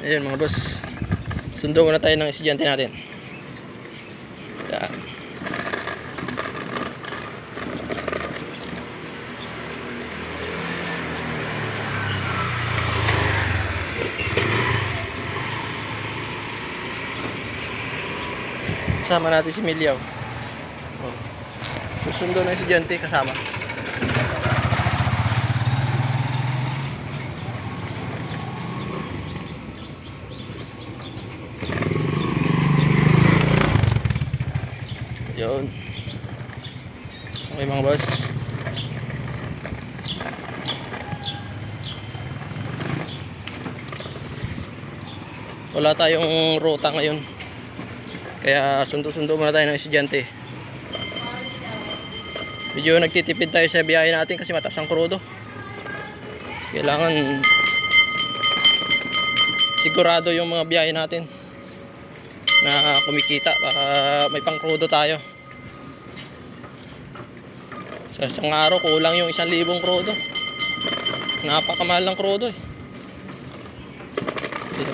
Ayun mga boss, sundo muna tayo ng estudyante natin. Yan. Kasama natin si Milyaw. Susundo ng estudyante kasama. Yun. Okay mga boss. Wala tayong ruta ngayon, kaya sundo-sundo muna tayo ng estudyante. Medyo nagtitipid tayo sa biyahe natin kasi mataas ang krudo. Kailangan sigurado yung mga biyahe natin na kumikita para may pang krudo tayo. Sa isang araw kulang yung 1,000 krudo. Napakamahal ng krudo eh. Dito.